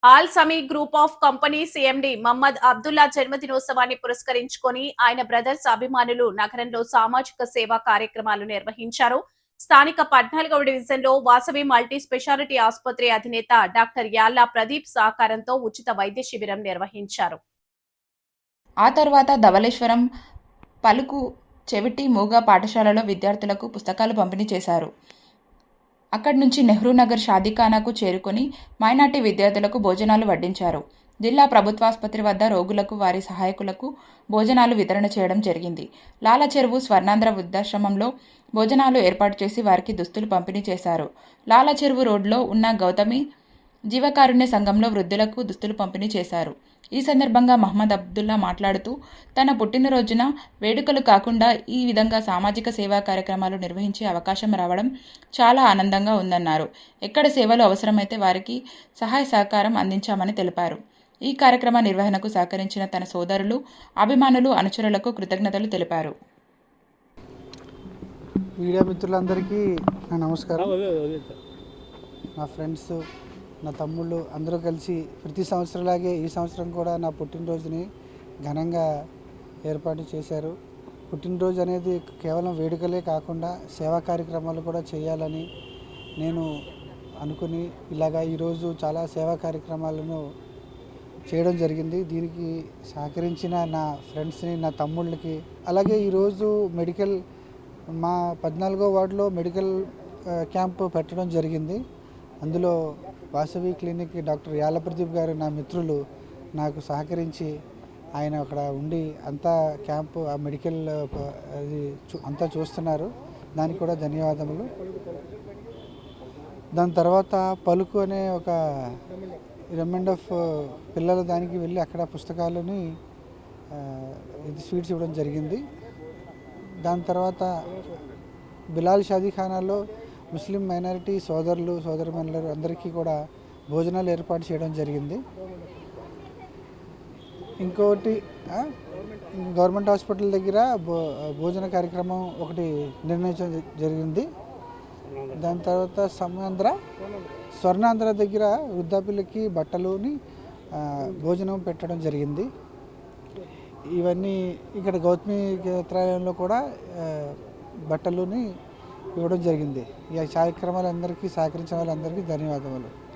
All Sami group of companies MD Mohammed Abdullah జన్మదినోత్సవాన్ని పురస్కరించుకొని ఆయన బ్రదర్స్ అభిమానులు నగరంలో సామాజిక సేవా కార్యక్రమాలు నిర్వహించారు. స్థానిక 14వ డివిజన్లో వాసవి మల్టీ స్పెషాలిటీ ఆసుపత్రి అధినేత డాక్టర్ యాల్లా ప్రదీప్ సహకారంతో ఉచిత వైద్య శిబిరం నిర్వహించారు. ఆ తర్వాత ధవళేశ్వరం పలుకు చెవిటి మూగ పాఠశాలలో విద్యార్థులకు పుస్తకాలు పంపిణీ చేశారు. అక్కడి నుంచి నెహ్రూ నగర్ షాదీఖానాకు చేరుకొని మైనార్టీ విద్యార్థులకు భోజనాలు వడ్డించారు. జిల్లా ప్రభుత్వాసుపత్రి వద్ద రోగులకు వారి సహాయకులకు భోజనాలు వితరణ చేయడం జరిగింది. లాలచెరువు స్వర్ణాంధ్ర వృద్ధాశ్రమంలో భోజనాలు ఏర్పాటు చేసి వారికి దుస్తులు పంపిణీ చేశారు. లాలచెరువు రోడ్లో ఉన్న గౌతమి జీవకారుణ్య సంఘంలో వృద్ధులకు దుస్తులు పంపిణీ చేశారు. ఈ సందర్భంగా మహమ్మద్ అబ్దుల్లా మాట్లాడుతూ తన పుట్టినరోజున వేడుకలు కాకుండా ఈ విధంగా సామాజిక సేవా కార్యక్రమాలు నిర్వహించే అవకాశం రావడం చాలా ఆనందంగా ఉందన్నారు. ఎక్కడ సేవలు అవసరమైతే వారికి సహాయ సహకారం అందించామని తెలిపారు. ఈ కార్యక్రమ నిర్వహణకు సహకరించిన తన సోదరులు, అభిమానులు, అనుచరులకు కృతజ్ఞతలు తెలిపారు. మీడియా మిత్రులందరికీ నా నమస్కారం. నా ఫ్రెండ్స్, నా తమ్ముళ్ళు అందరూ కలిసి ప్రతి సంవత్సరంలాగే ఈ సంవత్సరం కూడా నా పుట్టినరోజుని ఘనంగా ఏర్పాటు చేశారు. పుట్టినరోజు అనేది కేవలం వేడుకలే కాకుండా సేవా కార్యక్రమాలు కూడా చేయాలని నేను అనుకుని ఇలాగా ఈరోజు చాలా సేవా కార్యక్రమాలను చేయడం జరిగింది. దీనికి సహకరించిన నా ఫ్రెండ్స్ని, నా తమ్ముళ్ళకి, అలాగే ఈరోజు మెడికల్ మా 14వ వార్డులో మెడికల్ క్యాంప్ పెట్టడం జరిగింది. అందులో వాసవి క్లినిక్ డాక్టర్ యాల ప్రదీప్ గారు నా మిత్రులు నాకు సహకరించి ఆయన అక్కడ ఉండి అంతా క్యాంపు ఆ మెడికల్ అది అంతా చూస్తున్నారు. దానికి కూడా ధన్యవాదములు. దాని తర్వాత పలుకు అనే ఒక రిమైండ్ ఆఫ్ పిల్లల దానికి వెళ్ళి అక్కడ పుస్తకాలని స్వీట్స్ ఇవ్వడం జరిగింది. దాని తర్వాత బిలాల్ షాదీఖానాలో ముస్లిం మైనారిటీ సోదరులు, సోదరిమణులు అందరికీ కూడా భోజనాలు ఏర్పాటు చేయడం జరిగింది. ఇంకోటి గవర్నమెంట్ హాస్పిటల్ దగ్గర భోజన కార్యక్రమం ఒకటి నిర్ణయించడం జరిగింది. దాని తర్వాత స్వర్ణాంధ్ర దగ్గర వృద్ధాప్యులకి బట్టలుని భోజనం పెట్టడం జరిగింది. ఇవన్నీ ఇక్కడ గౌతమి క్షేత్రాలయంలో కూడా బట్టలుని ఇవ్వడం జరిగింది. ఈ కార్యక్రమాలందరికీ సహకరించిన వాళ్ళందరికీ ధన్యవాదములు.